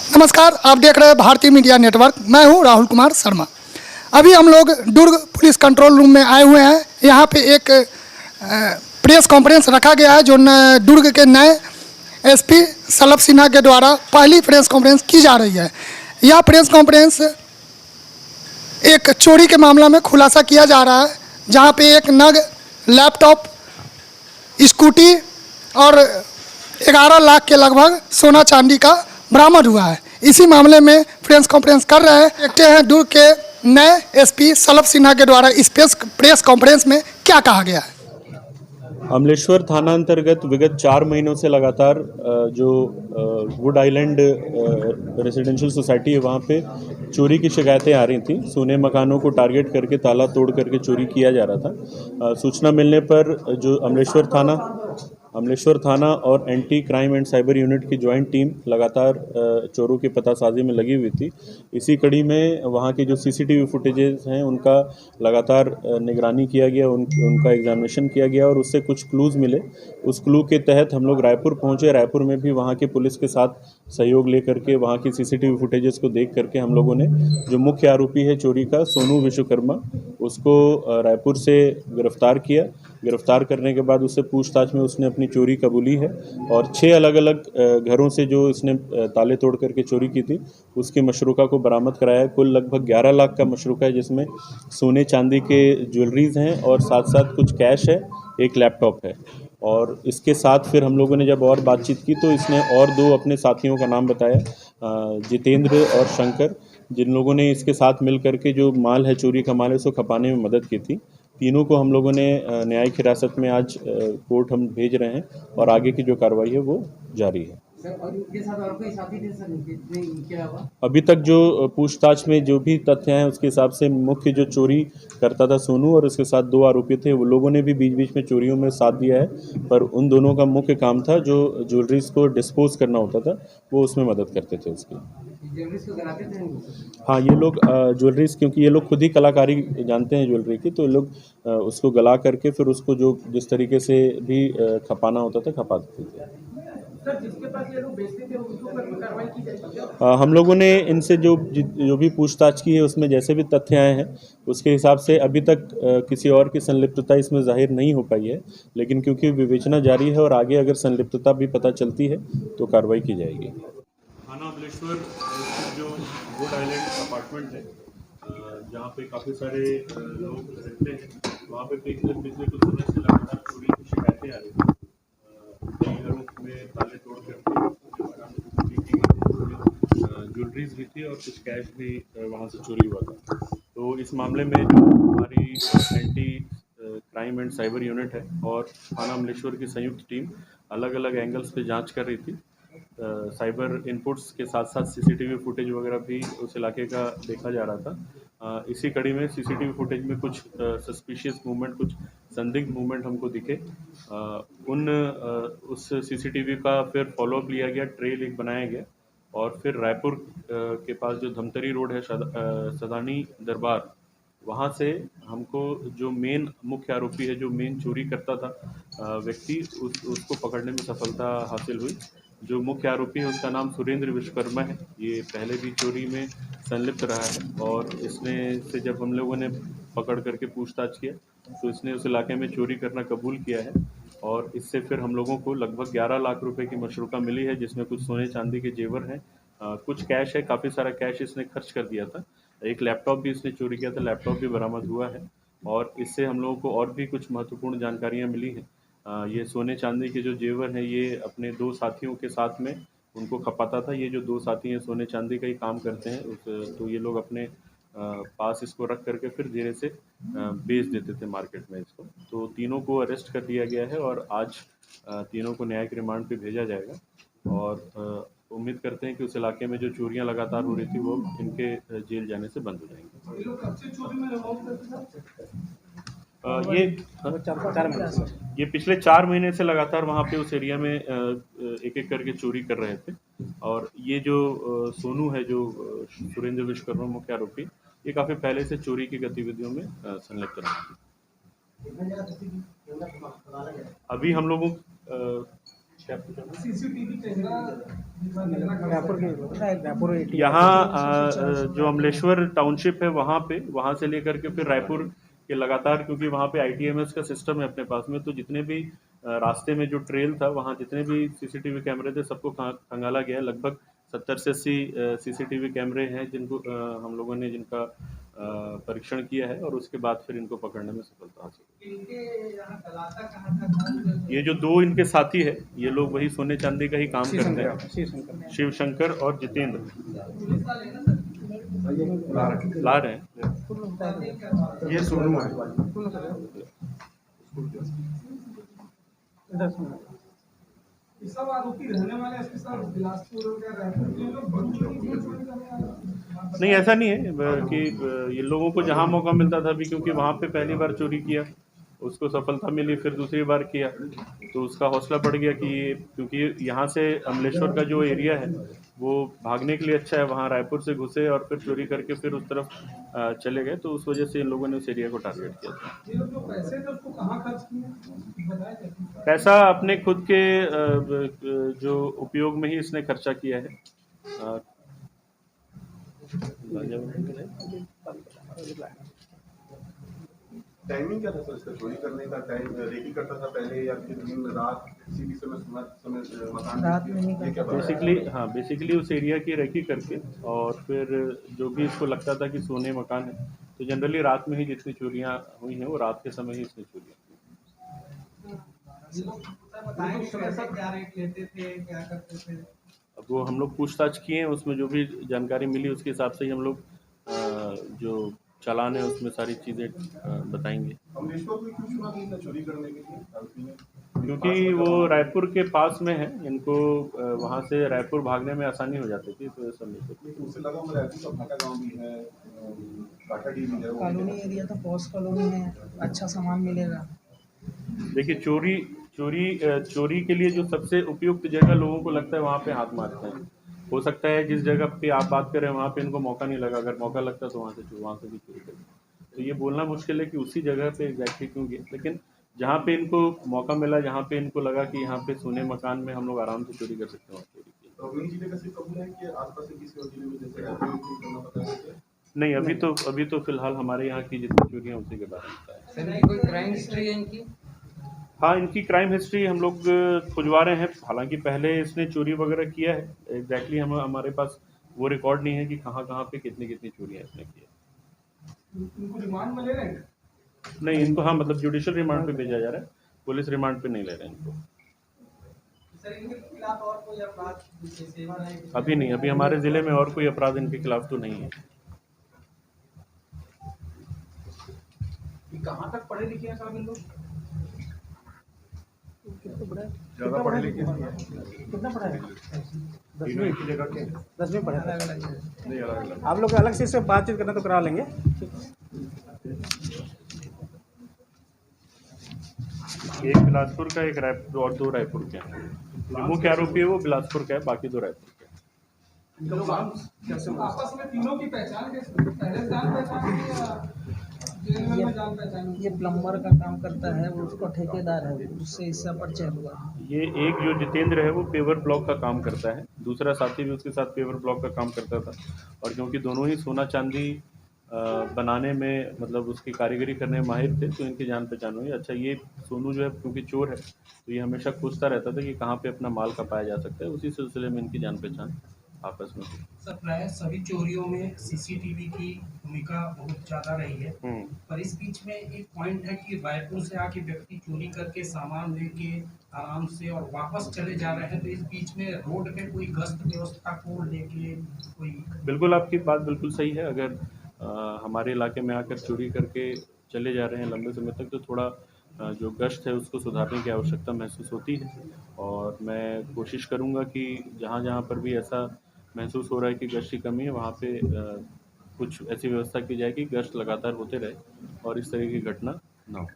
नमस्कार, आप देख रहे हैं भारतीय मीडिया नेटवर्क। मैं हूं राहुल कुमार शर्मा। अभी हम लोग दुर्ग पुलिस कंट्रोल रूम में आए हुए हैं। यहां पे एक प्रेस कॉन्फ्रेंस रखा गया है जो दुर्ग के नए एसपी सलभ सिन्हा के द्वारा पहली प्रेस कॉन्फ्रेंस की जा रही है। यह प्रेस कॉन्फ्रेंस एक चोरी के मामला में खुलासा किया जा रहा है, जहां पे एक नग लैपटॉप, स्कूटी और 11 लाख के लगभग सोना चांदी का बरामद हुआ है। इसी मामले में प्रेस कॉन्फ्रेंस कर रहे हैं। देखते हैं दुर्ग के नए एसपी सलभ सिन्हा के द्वारा इस प्रेस कॉन्फ्रेंस में क्या कहा गया है। अमलेश्वर थाना अंतर्गत विगत 4 महीनों से लगातार जो वुड आइलैंड रेजिडेंशियल सोसाइटी है वहाँ पे चोरी की शिकायतें आ रही थी। सोने मकानों को टारगेट करके ताला तोड़ करके चोरी किया जा रहा था। सूचना मिलने पर जो अमलेश्वर थाना और anti crime and cyber unit की ज्वाइंट टीम लगातार चोरों की पतासाजी में लगी हुई थी। इसी कड़ी में वहाँ के जो सीसीटीवी फुटेजेस हैं उनका लगातार निगरानी किया गया, उनका एग्जामिनेशन किया गया और उससे कुछ क्लूज़ मिले। उस क्लू के तहत हम लोग रायपुर पहुँचे। रायपुर में भी वहाँ की पुलिस के साथ सहयोग लेकर के वहाँ की सीसीटीवी फुटेजेस को देख करके हम लोगों ने जो मुख्य आरोपी है चोरी का, सोनू विश्वकर्मा, उसको रायपुर से गिरफ्तार किया। गिरफ्तार करने के बाद उससे पूछताछ में उसने अपनी चोरी कबूली है और 6 अलग अलग घरों से जो इसने ताले तोड़ करके चोरी की थी उसकी मशरूका को बरामद कराया है। कुल लगभग 11 लाख का मशरूका है, जिसमें सोने चांदी के ज्वेलरीज हैं और साथ साथ कुछ कैश है, एक लैपटॉप है। और इसके साथ फिर हम लोगों ने जब और बातचीत की तो इसने और 2 अपने साथियों का नाम बताया, जितेंद्र और शंकर, जिन लोगों ने इसके साथ मिल करके जो माल है, चोरी का माल है, उसको खपाने में मदद की थी। तीनों को हम लोगों ने न्यायिक हिरासत में आज कोर्ट हम भेज रहे हैं और आगे की जो कार्रवाई है वो जारी है। अभी तक जो पूछताछ में जो भी तथ्य हैं उसके हिसाब से मुख्य जो चोरी करता था सोनू और उसके साथ 2 आरोपी थे, वो लोगों ने भी बीच बीच में चोरियों में साथ दिया है, पर उन दोनों का मुख्य काम था जो ज्वेलरीज को डिस्पोज करना होता था, वो उसमें मदद करते थे उसकी। हाँ, ये लोग ज्वेलरीज, क्योंकि ये लोग खुद ही कलाकारी जानते हैं ज्वेलरी की, तो ये लोग उसको गला करके फिर उसको जो जिस तरीके से भी खपाना होता था खपा देते थे। सर, जिसके पास ये लोग बेचते थे उनके ऊपर कार्रवाई की जाएगी? हम लोगों ने इनसे जो भी पूछताछ की है उसमें जैसे भी तथ्य आए हैं उसके हिसाब से अभी तक किसी और की संलिप्तता इसमें जाहिर नहीं हो पाई है, लेकिन क्योंकि विवेचना जारी है और आगे अगर संलिप्तता भी पता चलती है तो कार्रवाई की जाएगी। थाना अमलेश्वर जो वुड आइलैंड अपार्टमेंट है, जहाँ पे काफ़ी सारे लोग रहते हैं, वहाँ पे पिछले कुछ समय से लगातार चोरी की शिकायतें आ रही थी। कई घरों में ताले तोड़ करके ज्वेलरीज भी थी और कुछ कैश भी वहाँ से चोरी हुआ था। तो इस मामले में जो हमारी anti crime and cyber unit है और थाना अमलेश्वर की संयुक्त टीम अलग अलग एंगल्स पे जांच कर रही थी। साइबर इनपुट्स के साथ साथ सीसीटीवी फुटेज वगैरह भी उस इलाके का देखा जा रहा था। इसी कड़ी में सीसीटीवी फुटेज में कुछ सस्पिशियस मूवमेंट, कुछ संदिग्ध मूवमेंट हमको दिखे। उस सीसीटीवी का फिर फॉलोअप लिया गया, ट्रेल एक बनाया गया और फिर रायपुर के पास जो धमतरी रोड है, सदानी दरबार, वहाँ से हमको जो मेन मुख्य आरोपी है, जो मेन चोरी करता था व्यक्ति, उसको पकड़ने में सफलता हासिल हुई। जो मुख्य आरोपी है उसका नाम सुरेंद्र विश्वकर्मा है। ये पहले भी चोरी में संलिप्त रहा है और इसने से जब हम लोगों ने पकड़ करके पूछताछ किया तो इसने उस इलाके में चोरी करना कबूल किया है और इससे फिर हम लोगों को लगभग 11 लाख रुपए की मशरूका मिली है, जिसमें कुछ सोने चांदी के जेवर हैं, कुछ कैश है, काफ़ी सारा कैश इसने खर्च कर दिया था। एक लैपटॉप भी इसने चोरी किया था, लैपटॉप भी बरामद हुआ है और इससे हम लोगों को और भी कुछ महत्वपूर्ण जानकारियाँ मिली हैं। ये सोने चांदी के जो जेवर हैं ये अपने 2 साथियों के साथ में उनको खपाता था। ये जो 2 साथी हैं सोने चांदी का ही काम करते हैं, तो ये लोग अपने पास इसको रख करके फिर धीरे से बेच देते थे मार्केट में इसको। तो तीनों को अरेस्ट कर लिया गया है और आज तीनों को न्यायिक रिमांड पे भेजा जाएगा और उम्मीद करते हैं कि उस इलाके में जो चोरियां लगातार हो रही थी वो इनके जेल जाने से बंद हो जाएंगी। ये पिछले 4 महीने से लगातार वहाँ पे उस एरिया में एक एक करके चोरी कर रहे थे और ये जो सोनू है, जो सुरेंद्र विश्वकर्मा मुख्य आरोपी, ये काफ़ी पहले से चोरी की गतिविधियों में संलिप्त रहा है। अभी हम लोगों सीसीटीवी कैमरा यहाँ जो अमलेश्वर टाउनशिप है वहाँ से लेकर के फिर रायपुर के लगातार, क्योंकि वहाँ पे आईटीएमएस का सिस्टम है अपने पास में, तो जितने भी रास्ते में जो ट्रेल था वहाँ जितने भी सीसीटीवी कैमरे थे सबको खंगाला गया है। लगभग 70 से 80 सीसीटीवी कैमरे हैं जिनको हम लोगों ने जिनका परीक्षण किया है और उसके बाद फिर इनको पकड़ने में सफलता हासिल की। ये जो दो इनके साथी है ये लोग वही सोने चांदी का ही काम करते हैं, शिव शंकर और जितेंद्र ला रहे हैं। ये सोनू है। सब आरोपी रहने वाले इसके साथ बिलासपुर और रायपुर के लोग बड़ी चोरी करने वाले। नहीं, ऐसा नहीं है कि ये लोगों को जहाँ मौका मिलता था अभी, क्योंकि वहाँ पे पहली बार चोरी किया उसको सफलता मिली, फिर दूसरी बार किया तो उसका हौसला बढ़ गया कि ये, क्योंकि यहाँ से अमलेश्वर का जो एरिया है वो भागने के लिए अच्छा है, वहाँ रायपुर से घुसे और फिर चोरी करके फिर उस तरफ चले गए, तो उस वजह से इन लोगों ने उस एरिया को टारगेट किया था। ये लोग जो पैसे थे उसको कहाँ खर्च किए बताया? पैसा अपने खुद के जो उपयोग में ही इसने खर्चा किया है। टाइमिंग क्या था सर इसका चोरी करने का? टाइम रेकी करता था पहले या फिर दिन रात किसी भी समय मकान रात में नहीं करता? बेसिकली उस एरिया की रेकी करके और फिर जो भी इसको लगता था कि सोने मकान है, तो जनरली रात में ही जितनी चोरियां हुई हैं वो रात के समय ही इसने चोरियां की। अब वो हम लोग पूछताछ किए हैं, उसमें जो भी जानकारी मिली उसके हिसाब से ही हम लोग जो चालान है उसमें सारी चीज़ें बताएंगे। अमलेश्वर को क्यों चुना था चोरी करने के लिए? क्योंकि वो रायपुर के पास में है, इनको वहाँ से रायपुर भागने में आसानी हो जाती थी, तो उसे लगा मैं रायपुर का भाटा गाँव भी है, काठाडी भी है, कॉलोनी एरिया था, पॉस कॉलोनी है, अच्छा सामान मिलेगा। देखिए चोरी के लिए जो सबसे उपयुक्त जगह लोगों को लगता है वहाँ पे हाथ मारते हैं। हो सकता है जिस जगह पे आप बात कर रहे हैं वहाँ पे इनको मौका नहीं लगा, अगर मौका लगता तो वहाँ से भी चोरी करते। तो ये बोलना मुश्किल है कि उसी जगह पे एग्जैक्टली क्यों गए, लेकिन जहाँ पे इनको मौका मिला, जहाँ पे इनको लगा कि यहाँ पे सोने मकान में हम लोग आराम से चोरी कर सकते हैं, वहाँ चोरी की। अपनी जिले का सिर्फ कबूल है कि आसपास के किसी और जिले में जैसे करना पता है? नहीं, अभी तो फिलहाल हमारे यहाँ की जितनी चोरियाँ उसी के बारे में बताया है। कोई क्राइम हिस्ट्री है इनकी? हाँ, इनकी क्राइम हिस्ट्री हम लोग खुजवा रहे हैं। हालांकि पहले इसने चोरी वगैरह किया है, एग्जैक्टली हमारे पास वो रिकॉर्ड नहीं है कि कहाँ पे कितनी चोरियाँ इसने की है। इनको रिमांड में ले रहे हैं? नहीं, इनको हाँ मतलब जुडिशियल रिमांड पे भेजा जा रहा है, पुलिस रिमांड पे नहीं ले रहे हैं इनको। सर इनके खिलाफ और कोई अपराध अभी नहीं, अभी हमारे ज़िले में और कोई अपराध इनके खिलाफ तो नहीं है। कहाँ तक पढ़े लिखे हैं साहब इन लोग? ज़्यादा पढ़े लिखे कितना पढ़ा है? 10वीं पढ़ा नहीं अलग आप लोग अलग से इससे बातचीत करना तो करा लेंगे। एक बिलासपुर का, एक रायपुर और 2 रायपुर के हैं। जो मुख्य आरोपी है वो बिलासपुर का है, बाकी 2 रायपुर के हैं। आपस में तीनों की पहचान कैसे? पहले जान पहचान या जेल में जान पहचान? ये प्लम्बर का काम करता है, वो उसका ठेकेदार है, उससे इसका परिचय हुआ। ये एक जो जितेंद्र है वो पेवर ब्लॉक का काम करता है, दूसरा साथी भी उसके साथ पेवर ब्लॉक का काम करता था, और क्योंकि दोनों ही सोना चांदी बनाने में मतलब उसकी कारीगरी करने में माहिर थे तो इनकी जान पहचान हुई। अच्छा, ये सोनू जो है क्योंकि चोर है तो ये हमेशा पूछता रहता था कि कहाँ पे अपना माल खपाया जा सकता है, उसी सिलसिले में इनकी जान पहचान आपस में हुई। सर प्राय सभी चोरियों में सीसीटीवी की भूमिका बहुत ज़्यादा रही है, पर इस बीच में एक पॉइंट है कि रायपुर से आके व्यक्ति चोरी करके सामान लेके आराम से और वापस चले जा रहे हैं, तो इस बीच में रोड पे कोई गश्त व्यवस्था को लेके कोई? बिल्कुल, आपकी बात बिल्कुल सही है। अगर हमारे इलाके में आकर चोरी करके चले जा रहे हैं लंबे समय तक तो थोड़ा जो गश्त है उसको सुधारने की आवश्यकता महसूस होती है, और मैं कोशिश करूंगा कि जहाँ जहाँ पर भी ऐसा महसूस हो रहा है कि गश्त की कमी है वहाँ पे कुछ ऐसी व्यवस्था की जाए कि गश्त लगातार होते रहे और इस तरह की घटना ना हो।